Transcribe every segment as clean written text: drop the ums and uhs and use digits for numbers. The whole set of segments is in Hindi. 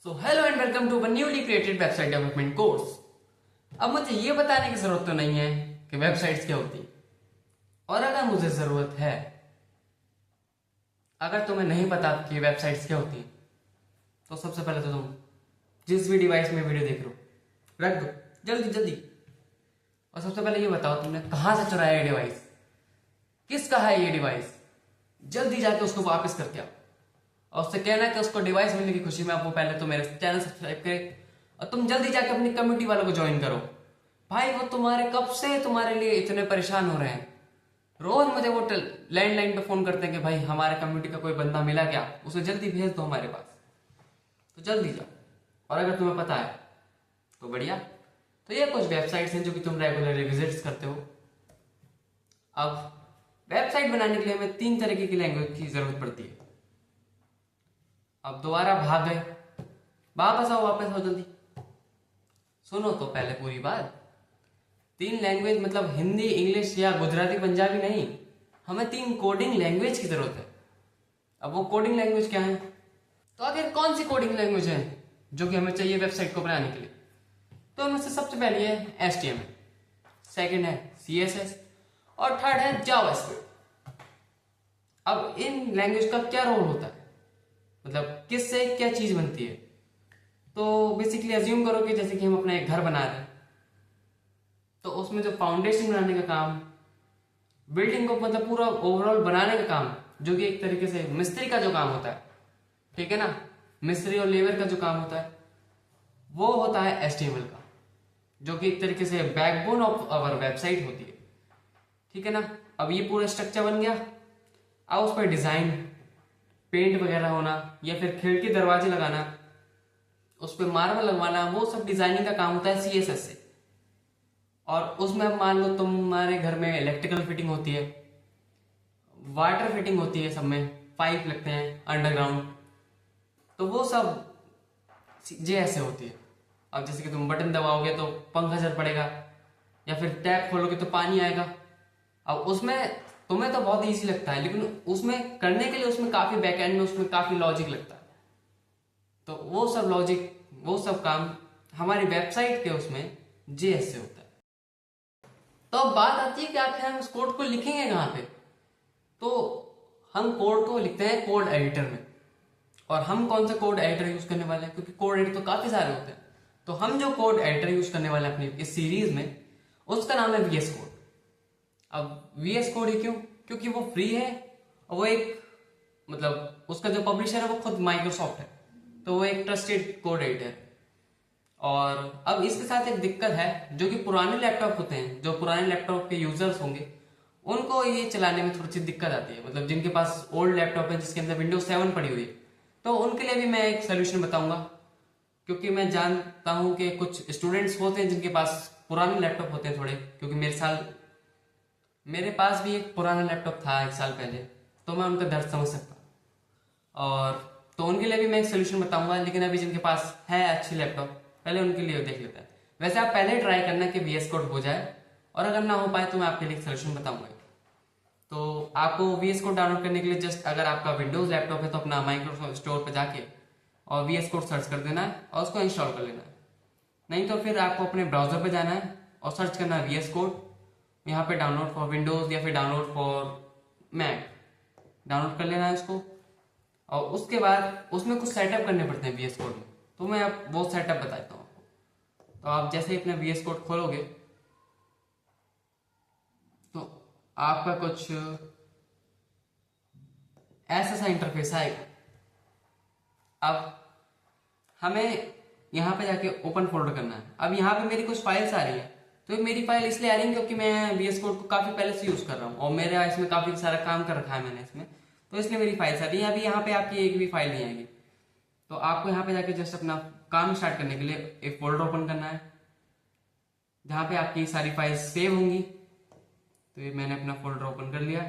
So hello and welcome to newly created website development course. अब मुझे ये बताने की जरूरत तो नहीं है कि वेबसाइट्स क्या होती है, और अगर मुझे जरूरत है, अगर तुम्हें नहीं पता कि वेबसाइट्स क्या होती है, तो सबसे पहले तो तुम जिस भी डिवाइस में वीडियो देख रहे हो रख दो जल्दी जल्दी, और सबसे पहले ये बताओ तुमने कहां से चुराया ये डिवाइस, किसका है ये डिवाइस। जल्दी जाके उसको वापस करके आओ और उससे कहना कि उसको डिवाइस मिलने की खुशी में आपको पहले तो मेरे चैनल सब्सक्राइब करे और तुम जल्दी जाके अपनी कम्युनिटी वालों को ज्वाइन करो। भाई वो तुम्हारे कब से तुम्हारे लिए इतने परेशान हो रहे हैं, रोज मुझे वो लैंडलाइन पे फोन करते हैं कि भाई हमारे कम्युनिटी का कोई बंदा मिला क्या, उसे जल्दी भेज दो हमारे पास। तो जल्दी जाओ, और अगर तुम्हें पता है तो बढ़िया। तो ये कुछ वेबसाइट्स हैं जो कि तुम रेगुलरली विजिट्स करते हो। अब वेबसाइट बनाने के लिए हमें 3 तरीके की लैंग्वेज की जरूरत पड़ती है। अब दोबारा भाग गए, वापस आओ जल्दी। सुनो तो पहले पूरी बात। 3 लैंग्वेज मतलब हिंदी, इंग्लिश या गुजराती, पंजाबी नहीं, हमें 3 कोडिंग लैंग्वेज की जरूरत है। अब वो कोडिंग लैंग्वेज क्या है, तो आखिर कौन सी कोडिंग लैंग्वेज है जो कि हमें चाहिए वेबसाइट को बनाने के लिए। तो उनमें से सबसे पहली है HTML, सेकंड है CSS और थर्ड है जावास्क्रिप्ट। अब इन लैंग्वेज का क्या रोल होता है, मतलब किससे क्या चीज बनती है। तो बेसिकली अज्यूम करो कि जैसे कि हम अपना एक घर बना रहे हैं, तो उसमें जो फाउंडेशन बनाने का काम, बिल्डिंग को मतलब पूरा ओवरऑल बनाने का काम, जो कि एक तरीके से मिस्त्री का जो काम होता है, ठीक है ना, मिस्त्री और लेबर का जो काम होता है, वो होता है HTML का, जो कि एक तरीके से बैकबोन ऑफ आवर वेबसाइट होती है, ठीक है ना। अब ये पूरा स्ट्रक्चर बन गया, अब उस पर डिजाइन, पेंट वगैरह होना या फिर खिड़की दरवाजे लगाना, उस पर मार्बल लगवाना, वो सब डिजाइनिंग का काम होता है CSS से। और उसमें अब मान लो तुम्हारे घर में इलेक्ट्रिकल फिटिंग होती है, वाटर फिटिंग होती है, सब में पाइप लगते हैं अंडरग्राउंड, तो वो सब JS से होती है। अब जैसे कि तुम बटन दबाओगे तो पंखा चल पड़ेगा, या फिर टैप खोलोगे तो पानी आएगा। अब उसमें तुम्हें तो बहुत इजी लगता है, लेकिन उसमें करने के लिए उसमें काफी बैकएंड में उसमें काफी लॉजिक लगता है। तो वो सब लॉजिक, वो सब काम हमारी वेबसाइट के उसमें JS से होता है। तो अब बात आती है कि आखिर हम इस कोड को लिखेंगे कहाँ पे। तो हम कोड को लिखते हैं कोड एडिटर में। और हम कौन सा कोड एडिटर यूज करने वाले हैं, क्योंकि कोड एडिटर तो काफी सारे होते हैं। तो हम जो कोड एडिटर यूज करने वाले हैं अपनी इस सीरीज में, उसका नाम है VS कोड। अब VS कोड ही क्यों, क्योंकि वो फ्री है और वो एक मतलब उसका जो पब्लिशर है वो खुद माइक्रोसॉफ्ट है, तो वो एक ट्रस्टेड कोड एडिटर है। और अब इसके साथ एक दिक्कत है, जो कि पुराने लैपटॉप होते हैं, जो पुराने लैपटॉप के यूजर्स होंगे उनको ये चलाने में थोड़ी सी दिक्कत आती है। मतलब जिनके पास ओल्ड लैपटॉप है जिसके अंदर Windows 7 पड़ी हुई है, तो उनके लिए भी मैं एक सोल्यूशन बताऊंगा। क्योंकि मैं जानता हूं कि कुछ स्टूडेंट्स होते हैं जिनके पास पुराने लैपटॉप होते हैं थोड़े, क्योंकि मेरे पास भी एक पुराना लैपटॉप था 1 साल पहले, तो मैं उनका दर्द समझ सकता हूँ। और तो उनके लिए भी मैं एक सोल्यूशन बताऊंगा, लेकिन अभी जिनके पास है अच्छी लैपटॉप, पहले उनके लिए देख लेते हैं। वैसे आप पहले ट्राई करना कि VS कोड हो जाए, और अगर ना हो पाए तो मैं आपके लिए एक सोल्यूशन बताऊंगा। तो आपको VS कोड डाउनलोड करने के लिए जस्ट, अगर आपका विंडोज लैपटॉप है तो अपना माइक्रोसॉफ्ट स्टोर पर जाके और VS कोड सर्च कर देना है और उसको इंस्टॉल कर लेना है। नहीं तो फिर आपको अपने ब्राउजर पे जाना है और सर्च करना है VS कोड, यहाँ पे डाउनलोड फॉर विंडोज या फिर डाउनलोड फॉर मैक, डाउनलोड कर लेना है उसको। और उसके बाद उसमें कुछ सेटअप करने पड़ते हैं VS कोड में, तो मैं आप वो सेटअप बताता हूँ आपको। तो आप जैसे ही अपना VS कोड खोलोगे तो आपका कुछ ऐसा सा इंटरफेस आएगा। अब हमें यहाँ पे जाके ओपन फोल्डर करना है। अब यहाँ पे मेरी कुछ फाइल्स आ रही है, तो मेरी फाइल इसलिए आ रही है क्योंकि मैं VS कोड को काफी पहले से यूज कर रहा हूँ और मेरे इसमें काफी सारा काम कर रखा है मैंने इसमें, तो इसलिए मेरी फाइल्स आ रही है। अभी यहाँ पे आपकी एक भी फाइल नहीं आएगी, तो आपको यहाँ पे जाके जस्ट अपना काम स्टार्ट करने के लिए एक फोल्डर ओपन करना है जहाँ पे आपकी सारी फाइल्स सेव होंगी। तो ये मैंने अपना फोल्डर ओपन कर लिया।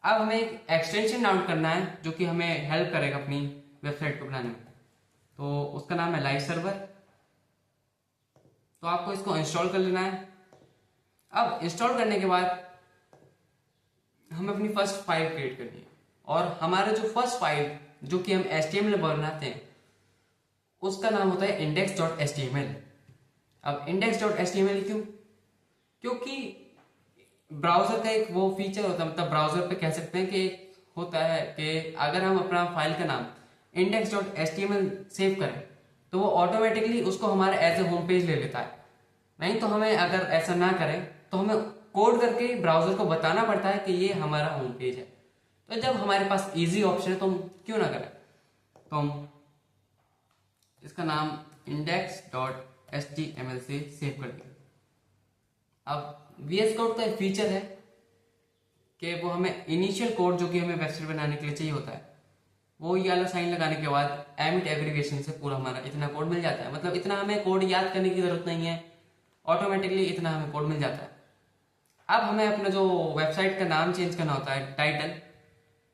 अब हमें एक एक्सटेंशन डाउनलोड करना है जो कि हमें हेल्प करेगा अपनी वेबसाइट को बनाने में, तो उसका नाम है लाइव सर्वर। तो आपको इसको इंस्टॉल कर लेना है। अब इंस्टॉल करने के बाद हमें अपनी फर्स्ट फाइल क्रिएट करनी है, और हमारे जो फर्स्ट फाइल जो कि हम HTML में बनाते हैं, उसका नाम होता है index.html। अब index.html क्यों? क्योंकि ब्राउजर का एक वो फीचर होता है, मतलब ब्राउजर पे कह सकते हैं कि होता है कि अगर हम अपना फाइल का नाम index.html सेव करें तो वो ऑटोमेटिकली उसको हमारे एज ए होम पेज ले लेता है। नहीं तो हमें अगर ऐसा ना करें तो हमें कोड करके ब्राउजर को बताना पड़ता है कि ये हमारा होम पेज है। तो जब हमारे पास इजी ऑप्शन है तो हम क्यों ना करें, तो हम इसका नाम index.html से सेव कर देंगे। अब VS कोड का एक फीचर है कि वो हमें इनिशियल कोड जो कि हमें वेबसाइट बनाने के लिए चाहिए होता है, वो ये वाला साइन लगाने के बाद एमिट एब्रिविएशन से पूरा हमारा इतना कोड मिल जाता है। मतलब इतना हमें कोड याद करने की जरूरत नहीं है, ऑटोमेटिकली इतना हमें कोड मिल जाता है। अब हमें अपना जो वेबसाइट का नाम चेंज करना होता है, टाइटल,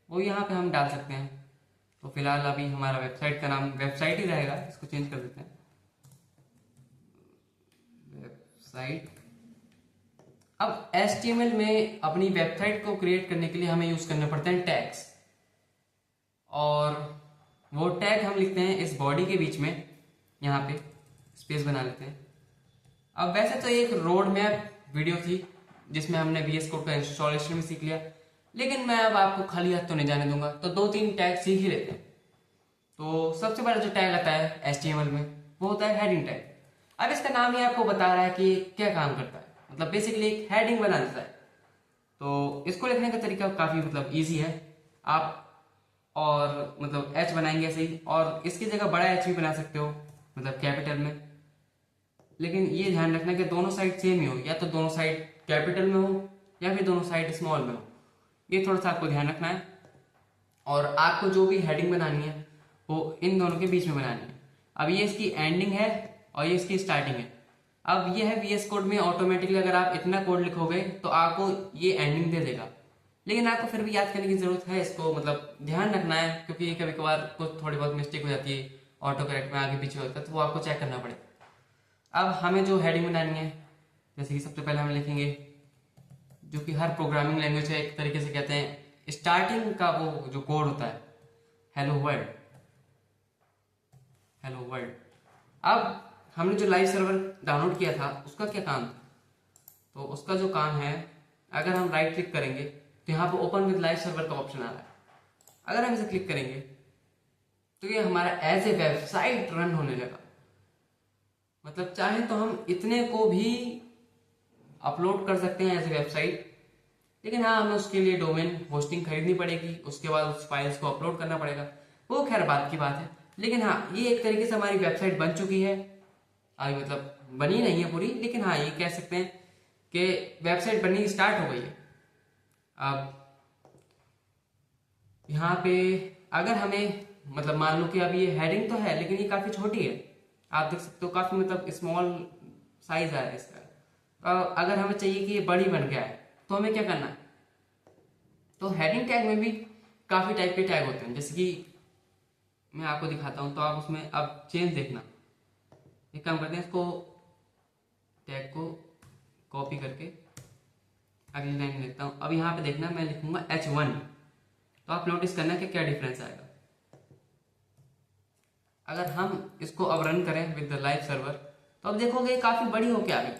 वो यहाँ पे हम डाल सकते हैं। तो फिलहाल अभी हमारा वेबसाइट का नाम वेबसाइट ही रहेगा, इसको चेंज कर देते हैं वेबसाइट। अब HTML में अपनी वेबसाइट को क्रिएट करने के लिए हमें यूज करने पड़ते हैं टैग्स, और वो टैग हम लिखते हैं इस बॉडी के बीच में, यहाँ पे स्पेस बना लेते हैं। अब वैसे तो एक रोड मैप वीडियो थी जिसमें हमने VS कोड का इंस्टॉलेशन भी सीख लिया, लेकिन मैं अब आपको खाली हाथ तो नहीं जाने दूंगा, तो 2-3 टैग सीख ही लेते हैं। तो सबसे पहले जो टैग आता है HTML में वो होता है हेडिंग टैग। अब इसका नाम ही आपको बता रहा है कि क्या काम करता है, मतलब बेसिकली एक हेडिंग बना देता है। तो इसको लिखने का तरीका काफी मतलब ईजी है। आप और मतलब H बनाएंगे ऐसे ही, और इसकी जगह बड़ा H भी बना सकते हो, मतलब कैपिटल में। लेकिन ये ध्यान रखना कि दोनों साइड सेम ही हो, या तो दोनों साइड कैपिटल में हो या फिर दोनों साइड स्मॉल में हो, ये थोड़ा सा आपको ध्यान रखना है। और आपको जो भी हेडिंग बनानी है वो इन दोनों के बीच में बनानी है। अब ये इसकी एंडिंग है और ये इसकी स्टार्टिंग है। अब ये है VS कोड में ऑटोमेटिकली अगर आप इतना कोड लिखोगे तो आपको ये एंडिंग दे देगा, लेकिन आपको फिर भी याद करने की जरूरत है, इसको मतलब ध्यान रखना है, क्योंकि कभी कभार कुछ थोड़ी बहुत मिस्टेक हो जाती है, ऑटो करेक्ट में आगे पीछे होता है, तो वो आपको चेक करना पड़ेगा। अब हमें जो हेडिंग बनानी है, जैसे कि सबसे पहले हम लिखेंगे, जो कि हर प्रोग्रामिंग लैंग्वेज है एक तरीके से कहते हैं स्टार्टिंग का वो जो कोड होता है, हेलो वर्ल्ड, हेलो वर्ल्ड। अब हमने जो लाइव सर्वर डाउनलोड किया था उसका क्या काम था, तो उसका जो काम है, अगर हम राइट क्लिक करेंगे तो यहाँ पर ओपन विद लाइव सर्वर का ऑप्शन आ रहा है। अगर हम इसे क्लिक करेंगे तो ये हमारा एज ए वेबसाइट रन होने लगा। मतलब चाहे तो हम इतने को भी अपलोड कर सकते हैं एज ए वेबसाइट, लेकिन हाँ हमें उसके लिए डोमेन होस्टिंग खरीदनी पड़ेगी, उसके बाद उस फाइल्स को अपलोड करना पड़ेगा, वो खैर बात की बात है। लेकिन हाँ ये एक तरीके से हमारी वेबसाइट बन चुकी है, अभी मतलब बनी नहीं है पूरी, लेकिन हाँ ये कह सकते हैं कि वेबसाइट बननी स्टार्ट हो गई है। अब यहाँ पे अगर हमें मतलब मान लो कि अब ये हेडिंग तो है लेकिन ये काफी छोटी है, आप देख सकते हो काफी मतलब स्मॉल साइज है इसका। तो अगर हमें चाहिए कि ये बड़ी बन गया है तो हमें क्या करना है, तो हेडिंग टैग में भी काफी टाइप के टैग होते हैं, जैसे कि मैं आपको दिखाता हूं, तो आप उसमें अब चेंज देखना, एक काम करते हैं, इसको टैग को कॉपी करके अगली लाइन में लिखता हूं। अब यहाँ पे देखना मैं लिखूंगा H1, तो आप नोटिस करना कि क्या डिफरेंस आएगा। अगर हम इसको अब रन करें विद द लाइव सर्वर तो अब देखोगे काफी बड़ी हो के आ गई।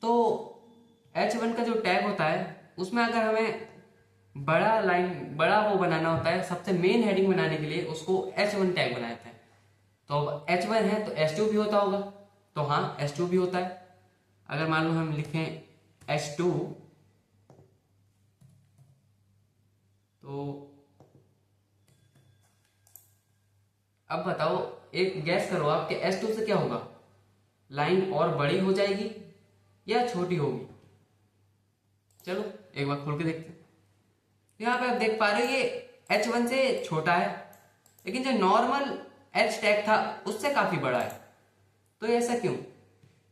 तो H1 का जो टैग होता है उसमें अगर हमें बड़ा वो बनाना होता है, सबसे मेन हेडिंग बनाने के लिए उसको H1 टैग बनाते हैं। तो अब H1 है तो H2 भी होता होगा, तो हाँ H2 भी होता है। अगर मान लो हम लिखें H2, तो अब बताओ, एक गैस करो आप कि H2 से क्या होगा, लाइन और बड़ी हो जाएगी या छोटी होगी। चलो एक बार खोल के देखते हैं। यहाँ पे आप देख पा रहे हो ये H1 से छोटा है, लेकिन जो नॉर्मल H टैग था उससे काफी बड़ा है। तो ये ऐसा क्यों,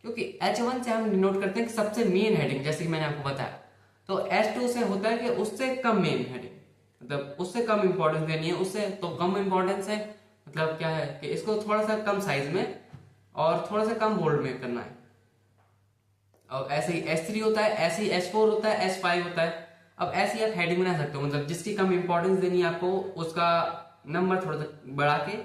क्योंकि H1 से हम डिनोट करते हैं कि सबसे मेन हेडिंग, जैसे कि मैंने आपको बताया। तो H2 से होता है कि उससे कम मेन हेडिंग, मतलब उससे कम इंपॉर्टेंस देनी है, उससे तो कम इंपॉर्टेंस है, मतलब क्या है कि इसको थोड़ा सा कम साइज में और थोड़ा सा कम बोल्ड में करना है। और ऐसे ही H3 होता है, ऐसे ही H4 होता है, H5 होता है। अब ऐसे ही आप हेडिंग बना सकते हो, मतलब जिसकी कम इंपॉर्टेंस देनी है आपको उसका नंबर थोड़ा सा बढ़ा के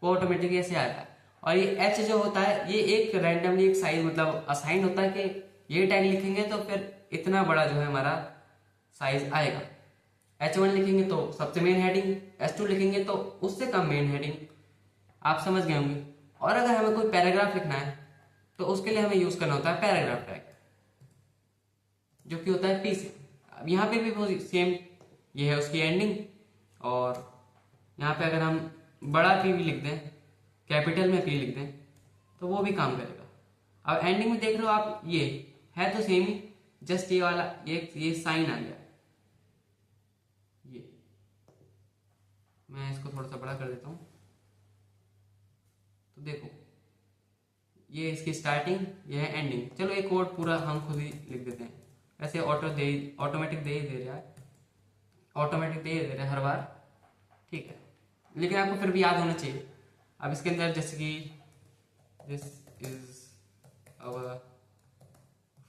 वो ऑटोमेटिकली ऐसे आता है। और ये एच जो होता है ये एक रैंडमली एक साइज मतलब असाइन होता है कि ये टैग लिखेंगे तो फिर इतना बड़ा जो है हमारा साइज आएगा। H1 लिखेंगे तो सबसे मेन हेडिंग, H2 लिखेंगे तो उससे कम मेन हेडिंग। आप समझ गए होंगे। और अगर हमें कोई पैराग्राफ लिखना है तो उसके लिए हमें यूज करना होता है पैराग्राफ टैग, जो कि होता है P से। अब यहाँ पे भी सेम, ये है उसकी एंडिंग। और यहाँ पे अगर हम बड़ा P भी लिख दें, कैपिटल में P लिख दें तो वो भी काम करेगा। अब एंडिंग में देख रहे हो आप, ये है तो सेम ही, जस्ट ये वाला ये साइन आ गया। ये मैं इसको थोड़ा सा बड़ा कर देता हूं तो देखो, ये इसकी स्टार्टिंग, ये है एंडिंग। चलो एक कोड पूरा हम खुद ही लिख देते हैं। ऐसे ऑटोमेटिक दे ही दे रहा है, ऑटोमेटिक दे ही दे रहा है हर बार, ठीक है। लेकिन आपको फिर भी याद होना चाहिए। अब इसके अंदर जैसे कि this is our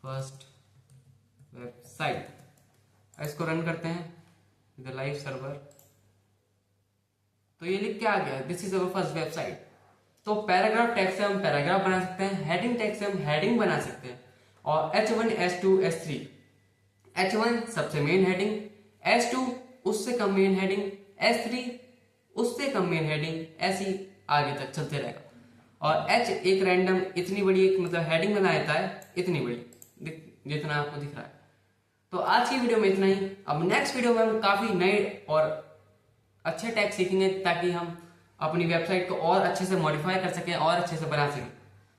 first website, इसको रन करते हैं द लाइव सर्वर, तो ये लिख के आ गया this is our first website. तो पैराग्राफ टैग से हम पैराग्राफ बना सकते हैं, हेडिंग टैग से हम हेडिंग बना सकते हैं। और H1, H2, H3, H1 सबसे मेन हेडिंग, H2 उससे कम मेन हेडिंग, H3 उससे कम मेन हेडिंग, ऐसी आगे तक चलते रहेगा। और H एक रैंडम इतनी बड़ी एक मतलब हेडिंग बना देता है, इतनी बड़ी जितना आपको दिख रहा है। तो आज की वीडियो में इतना ही। अब नेक्स्ट वीडियो में हम काफी नए और अच्छे टैग सीखेंगे ताकि हम अपनी वेबसाइट को और अच्छे से मॉडिफाई कर सकें और अच्छे से बना सकें।